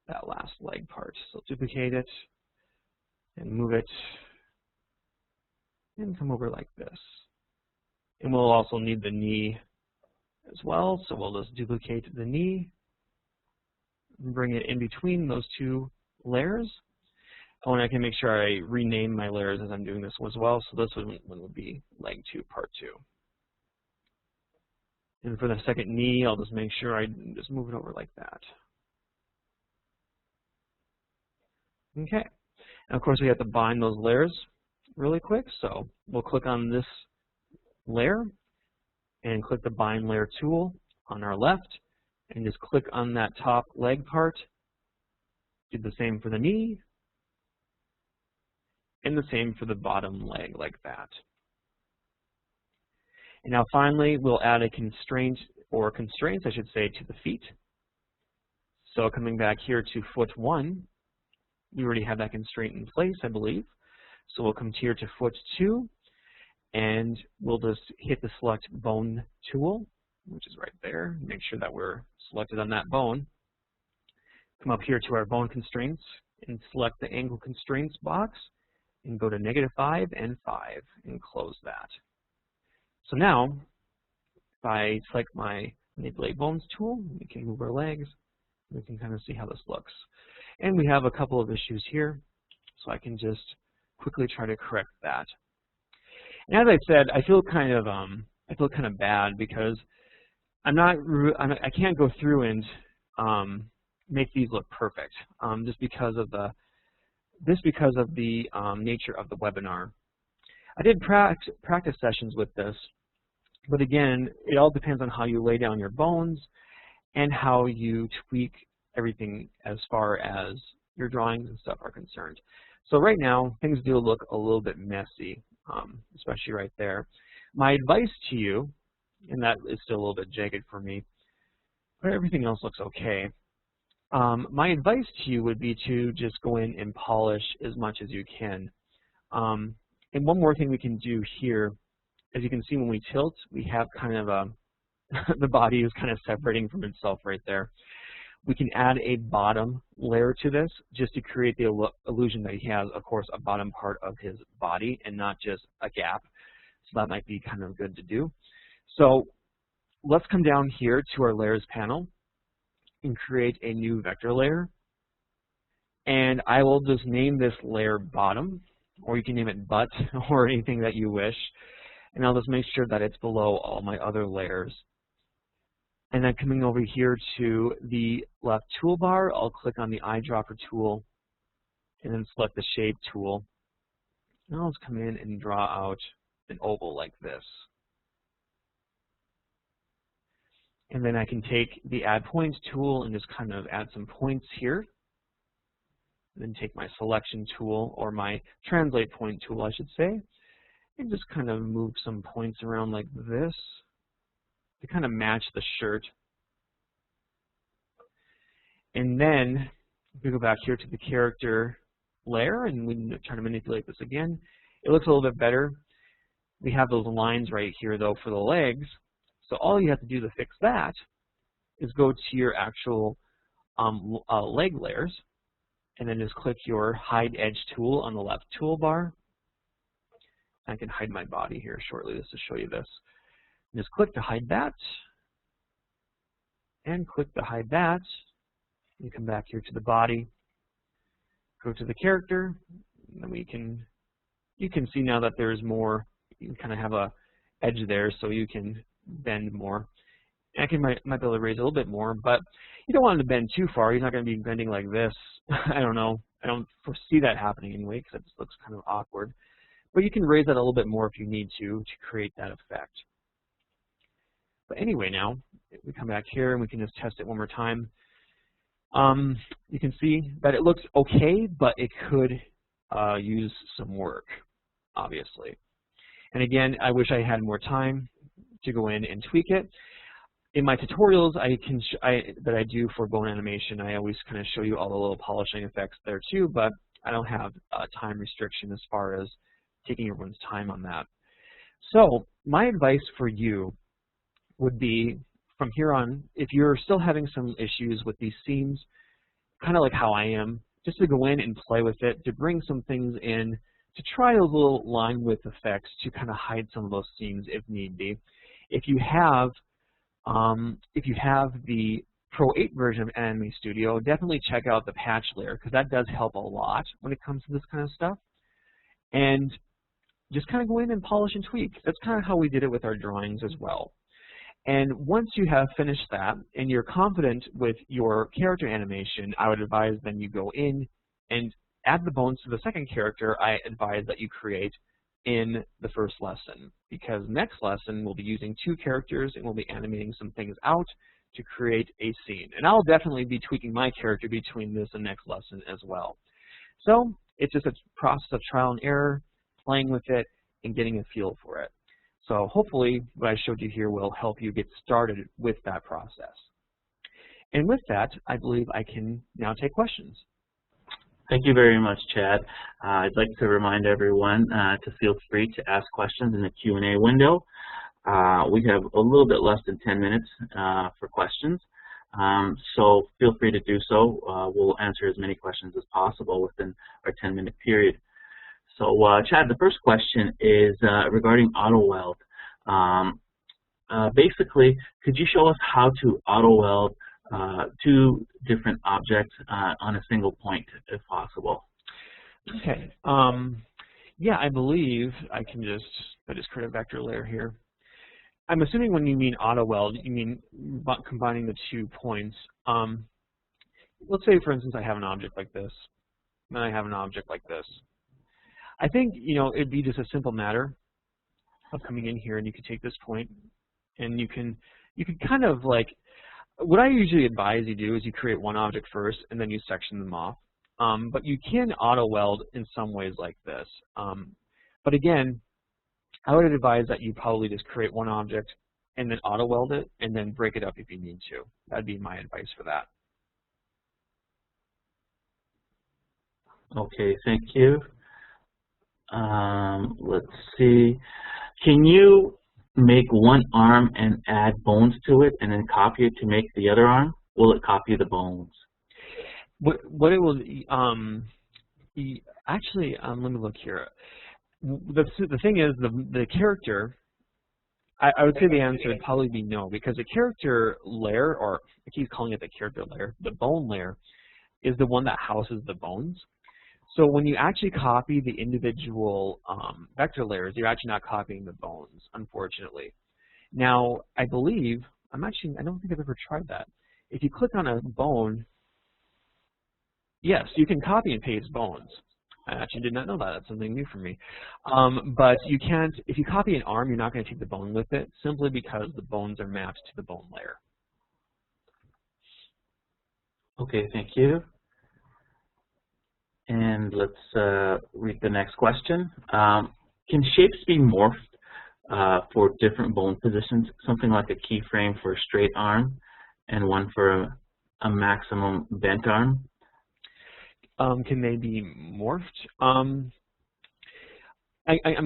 that last leg part. So duplicate it and move it and come over like this. And we'll also need the knee as well, so we'll just duplicate the knee and bring it in between those 2 layers. Oh, and I can make sure I rename my layers as I'm doing this as well. So this one would be leg 2, part 2. And for the second knee, I'll just make sure I just move it over like that. Okay. And of course, we have to bind those layers really quick. So we'll click on this layer and click the bind layer tool on our left and just click on that top leg part. Do the same for the knee. And the same for the bottom leg, like that. And now finally, we'll add a constraint, or constraints, I should say, to the feet. So coming back here to foot 1, we already have that constraint in place, I believe. So we'll come here to foot 2, and we'll just hit the select bone tool, which is right there. Make sure that we're selected on that bone. Come up here to our bone constraints and select the angle constraints box and go to -5 and 5 and close that. So now, if I select my manipulate bones tool, we can move our legs. We can kind of see how this looks. And we have a couple of issues here, so I can just quickly try to correct that. And as I said, I feel kind of bad because I can't go through and make these look perfect, just because of the nature of the webinar. I did practice sessions with this, but again, it all depends on how you lay down your bones and how you tweak everything as far as your drawings and stuff are concerned. So right now, things do look a little bit messy, especially right there. My advice to you, and that is still a little bit jagged for me, but everything else looks okay. My advice to you would be to just go in and polish as much as you can. And one more thing we can do here, as you can see when we tilt, we have kind of a, the body is kind of separating from itself right there. We can add a bottom layer to this just to create the illusion that he has, of course, a bottom part of his body and not just a gap. So that might be kind of good to do. So let's come down here to our layers panel and create a new vector layer. And I will just name this layer bottom, or you can name it butt or anything that you wish. And I'll just make sure that it's below all my other layers. And then coming over here to the left toolbar, I'll click on the eyedropper tool and then select the shape tool. And I'll just come in and draw out an oval like this. And then I can take the add points tool and just kind of add some points here. And then take my selection tool, or my translate point tool, I should say, and just kind of move some points around like this to kind of match the shirt. And then we go back here to the character layer and we try to manipulate this again. It looks a little bit better. We have those lines right here though for the legs. So all you have to do to fix that is go to your actual leg layers and then just click your hide edge tool on the left toolbar. I can hide my body here shortly just to show you this. Just click to hide that, and click to hide that. You come back here to the body, go to the character, and then you can see now that there's more. You kind of have a edge there, so you can bend more. I might be able to raise a little bit more, but you don't want him to bend too far. He's not going to be bending like this. I don't know. I don't foresee that happening anyway, because it just looks kind of awkward. But you can raise that a little bit more if you need to create that effect. But anyway, now we come back here and we can just test it one more time. You can see that it looks okay, but it could use some work, obviously. And again, I wish I had more time to go in and tweak it. In my tutorials that I do for bone animation, I always kind of show you all the little polishing effects there too, but I don't have a time restriction as far as taking everyone's time on that. So my advice for you would be, from here on, if you're still having some issues with these seams, kind of like how I am, just to go in and play with it, to bring some things in, to try those little line width effects to kind of hide some of those seams if need be. If you have the Pro 8 version of Anime Studio, definitely check out the patch layer, because that does help a lot when it comes to this kind of stuff. And just kind of go in and polish and tweak. That's kind of how we did it with our drawings as well. And once you have finished that and you're confident with your character animation, I would advise then you go in and add the bones to the second character I advise that you create in the first lesson, because next lesson we'll be using 2 characters and we'll be animating some things out to create a scene. And I'll definitely be tweaking my character between this and next lesson as well. So It's just a process of trial and error, playing with it, and getting a feel for it. So hopefully what I showed you here will help you get started with that process. And with that, I believe I can now take questions. Thank you very much, Chad. I'd like to remind everyone to feel free to ask questions in the Q&A window. We have a little bit less than 10 minutes for questions, so feel free to do so. We'll answer as many questions as possible within our 10-minute period. So, Chad, the first question is regarding auto weld. Basically, could you show us how to auto weld two different objects on a single point, if possible? Okay. Yeah, I believe I just create a vector layer here. I'm assuming when you mean auto weld, you mean combining the 2 points. Let's say, for instance, I have an object like this, and then I have an object like this. I think, it'd be just a simple matter of coming in here, and you can take this point, and you can kind of like, what I usually advise you do is you create one object first, and then you section them off. But you can auto weld in some ways like this. But again, I would advise that you probably just create one object and then auto weld it, and then break it up if you need to. That'd be my advice for that. Okay, thank you. Let's see. Can you make one arm and add bones to it and then copy it to make the other arm? Will it copy the bones? What it will, actually, let me look here. The thing is, the character, I would say the answer would probably be no, because the character layer, or I keep calling it the character layer, the bone layer, is the one that houses the bones. So when you actually copy the individual vector layers, you're actually not copying the bones, unfortunately. Now, I believe, I don't think I've ever tried that. If you click on a bone, yes, you can copy and paste bones. I actually did not know that. That's something new for me. But you can't, if you copy an arm, you're not going to take the bone with it, simply because the bones are mapped to the bone layer. Okay, thank you. And let's read the next question. Can shapes be morphed for different bone positions? Something like a keyframe for a straight arm and one for a maximum bent arm? Can they be morphed? I'm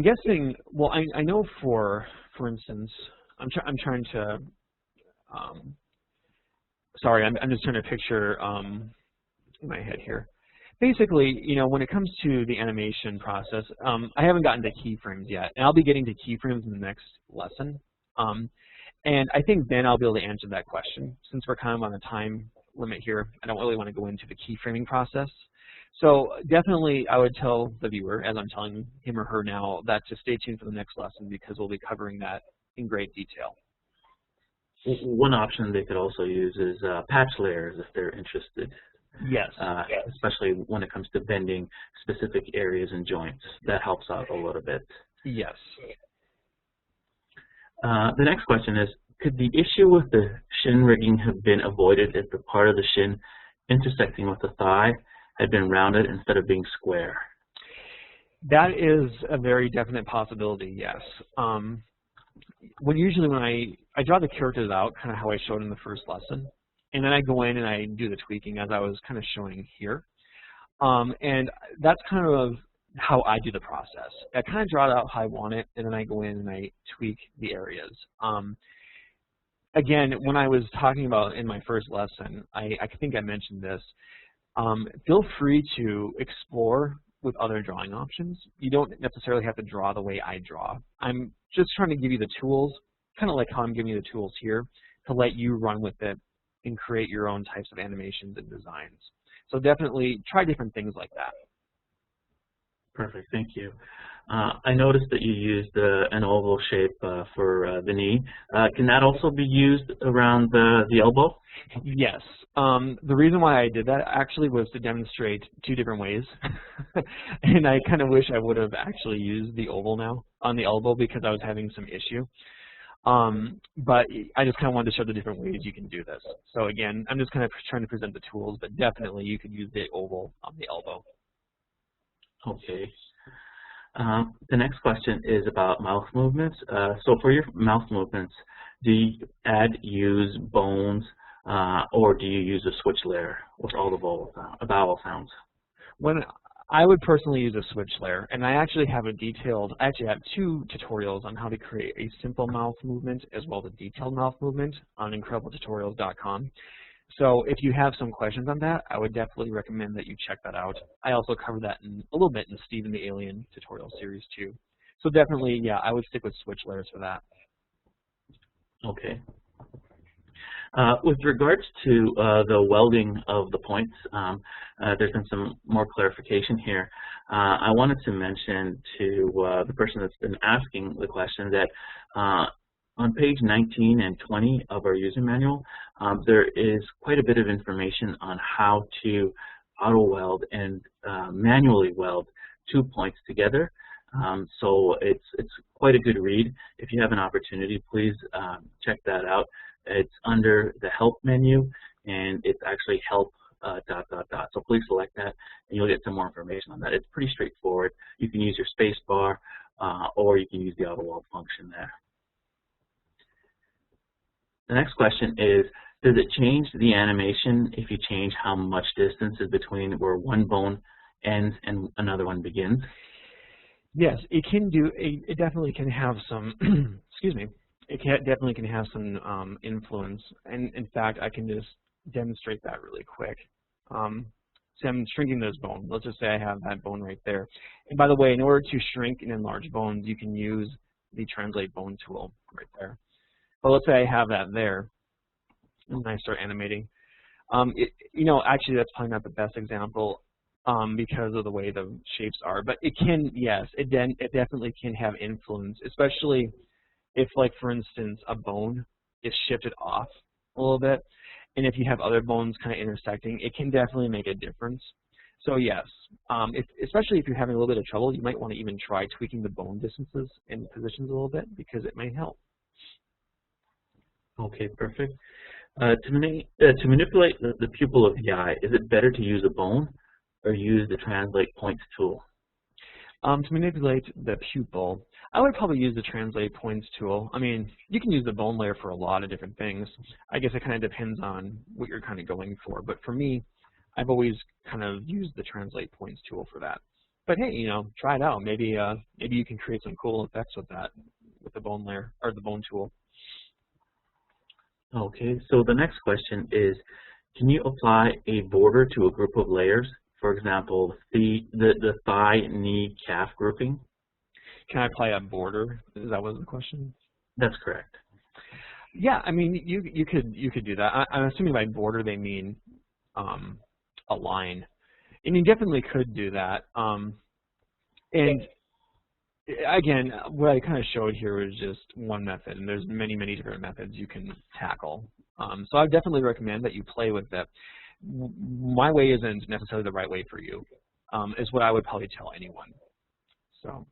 guessing. Well, I know for instance, I'm trying to. Sorry, I'm just trying to picture in my head here. Basically, when it comes to the animation process, I haven't gotten to keyframes yet, and I'll be getting to keyframes in the next lesson. And I think then I'll be able to answer that question. Since we're kind of on a time limit here, I don't really want to go into the keyframing process. So definitely I would tell the viewer, as I'm telling him or her now, that to stay tuned for the next lesson, because we'll be covering that in great detail. One option they could also use is patch layers if they're interested. Yes. Especially when it comes to bending specific areas and joints. That helps out a little bit. Yes. The next question is, could the issue with the shin rigging have been avoided if the part of the shin intersecting with the thigh had been rounded instead of being square? That is a very definite possibility, yes. Usually when I draw the characters out, kind of how I showed in the first lesson, and then I go in and I do the tweaking as I was kind of showing here. And that's kind of how I do the process. I kind of draw it out how I want it, and then I go in and I tweak the areas. Again, when I was talking about in my first lesson, I think I mentioned this, feel free to explore with other drawing options. You don't necessarily have to draw the way I draw. I'm just trying to give you the tools, kind of like how I'm giving you the tools here, to let you run with it and create your own types of animations and designs. So definitely try different things like that. Perfect, thank you. I noticed that you used an oval shape for the knee. Can that also be used around the elbow? Yes. The reason why I did that actually was to demonstrate two different ways. And I kind of wish I would have actually used the oval now on the elbow because I was having some issue. But I just kind of wanted to show the different ways you can do this. So again, I'm just kind of trying to present the tools, but definitely you could use the oval on the elbow. Okay. The next question is about mouth movements. So for your mouth movements, do you use bones or do you use a switch layer with all the vowel sounds? When I would personally use a switch layer, and I actually have two tutorials on how to create a simple mouth movement as well as a detailed mouth movement on incredibletutorials.com. So if you have some questions on that, I would definitely recommend that you check that out. I also covered that in a little bit in Steven the Alien tutorial series too. So definitely, yeah, I would stick with switch layers for that. Okay. With regards to the welding of the points, there's been some more clarification here. I wanted to mention to the person that's been asking the question that on page 19 and 20 of our user manual, there is quite a bit of information on how to auto weld and manually weld 2 points together. So it's quite a good read. If you have an opportunity, please check that out. It's under the help menu, and it's actually help ... So please select that, and you'll get some more information on that. It's pretty straightforward. You can use your space bar, or you can use the auto weld function there. The next question is, does it change the animation if you change how much distance is between where one bone ends and another one begins? Yes, it can do. It definitely can have some. Excuse me. Definitely can have some influence, and in fact, I can just demonstrate that really quick. So I'm shrinking those bones. Let's just say I have that bone right there. And by the way, in order to shrink and enlarge bones, you can use the Translate Bone tool right there. But let's say I have that there, and I start animating. Actually, that's probably not the best example because of the way the shapes are. But it can, yes, it definitely can have influence, especially if, like, for instance, a bone is shifted off a little bit, and if you have other bones kind of intersecting, it can definitely make a difference. So yes, especially if you're having a little bit of trouble, you might want to even try tweaking the bone distances and positions a little bit because it may help. Okay, perfect. To manipulate the pupil of the eye, is it better to use a bone or use the Translate Points tool? To manipulate the pupil, I would probably use the Translate Points tool. I mean, you can use the bone layer for a lot of different things. I guess it kind of depends on what you're kind of going for. But for me, I've always kind of used the Translate Points tool for that. But hey, try it out. Maybe you can create some cool effects with that, with the bone layer or the bone tool. Okay, so the next question is, can you apply a border to a group of layers? For example, the thigh, knee, calf grouping. Can I apply a border? Is that was the question? That's correct. Yeah, I mean, you could do that. I'm assuming by border they mean a line, and you definitely could do that. And again, what I kind of showed here was just one method, and there's many different methods you can tackle. So I definitely recommend that you play with that. My way isn't necessarily the right way for you, is what I would probably tell anyone. So.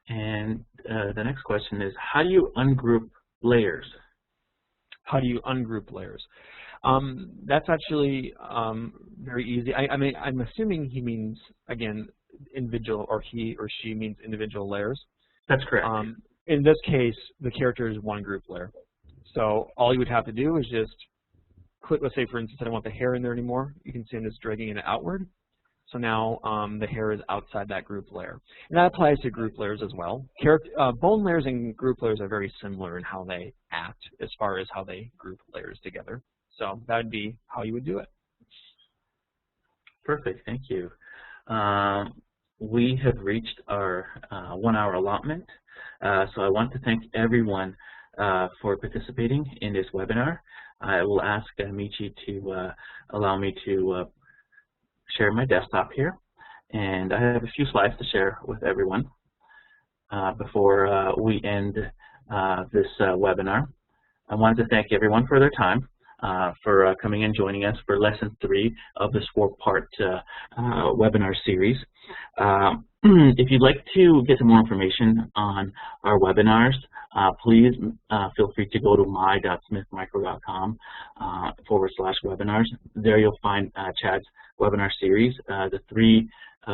And the next question is, how do you ungroup layers? How do you ungroup layers? That's actually very easy. I mean, I'm assuming he means, again, individual, or he or she means individual layers. That's correct. In this case, the character is one group layer. So all you would have to do is just click, let's say, for instance, I don't want the hair in there anymore. You can see I'm just dragging it outward. So now the hair is outside that group layer. And that applies to group layers as well. Bone layers and group layers are very similar in how they act as far as how they group layers together. So that would be how you would do it. Perfect, thank you. We have reached our 1 hour allotment. So I want to thank everyone for participating in this webinar. I will ask Michi to allow me to share my desktop here, and I have a few slides to share with everyone before we end this webinar. I wanted to thank everyone for their time, for coming and joining us for lesson 3 of this 4-part webinar series. If you'd like to get some more information on our webinars, please feel free to go to my.smithmicro.com /webinars. There you'll find Chad's webinar series. The 3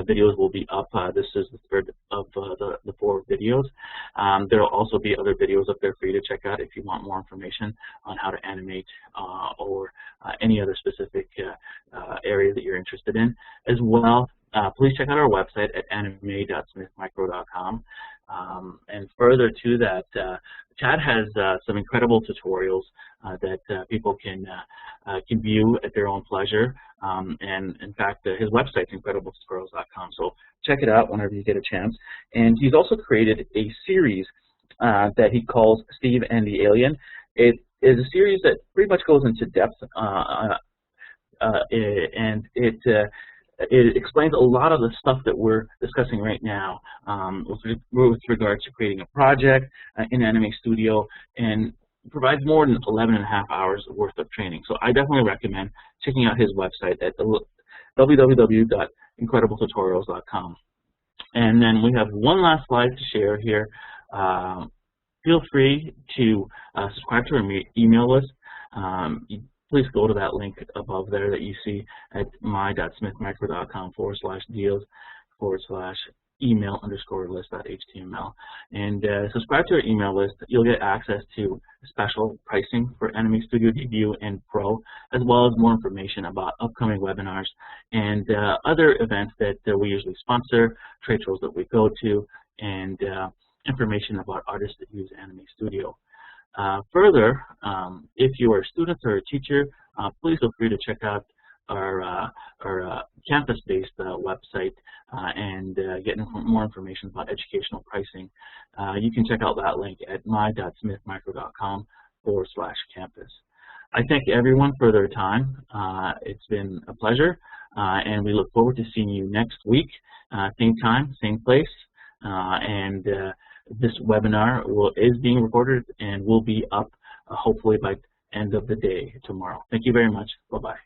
videos will be up. This is the third of the 4 videos. There will also be other videos up there for you to check out if you want more information on how to animate or any other specific area that you're interested in. As well, please check out our website at anime.smithmicro.com. And further to that, Chad has some incredible tutorials that people can view at their own pleasure. And in fact, his website's incredibletutorials.com. So check it out whenever you get a chance. And he's also created a series that he calls Steve and the Alien. It is a series that pretty much goes into depth, and it explains a lot of the stuff that we're discussing right now with regards to creating a project in Anime Studio, and provides more than 11.5 hours worth of training. So I definitely recommend checking out his website at www.incredibletutorials.com. And then we have one last slide to share here. Feel free to subscribe to our email list. Please go to that link above there that you see at my.smithmicro.com/deals/email_list.html, and subscribe to our email list. You'll get access to special pricing for Anime Studio Debut and Pro, as well as more information about upcoming webinars and other events that we usually sponsor, trade shows that we go to, and information about artists that use Anime Studio. Further, if you are a student or a teacher, please feel free to check out our campus-based website and get more information about educational pricing. You can check out that link at my.smithmicro.com/campus. I thank everyone for their time. It's been a pleasure, and we look forward to seeing you next week, same time, same place, and this webinar is being recorded and will be up hopefully by end of the day tomorrow. Thank you very much. Bye-bye.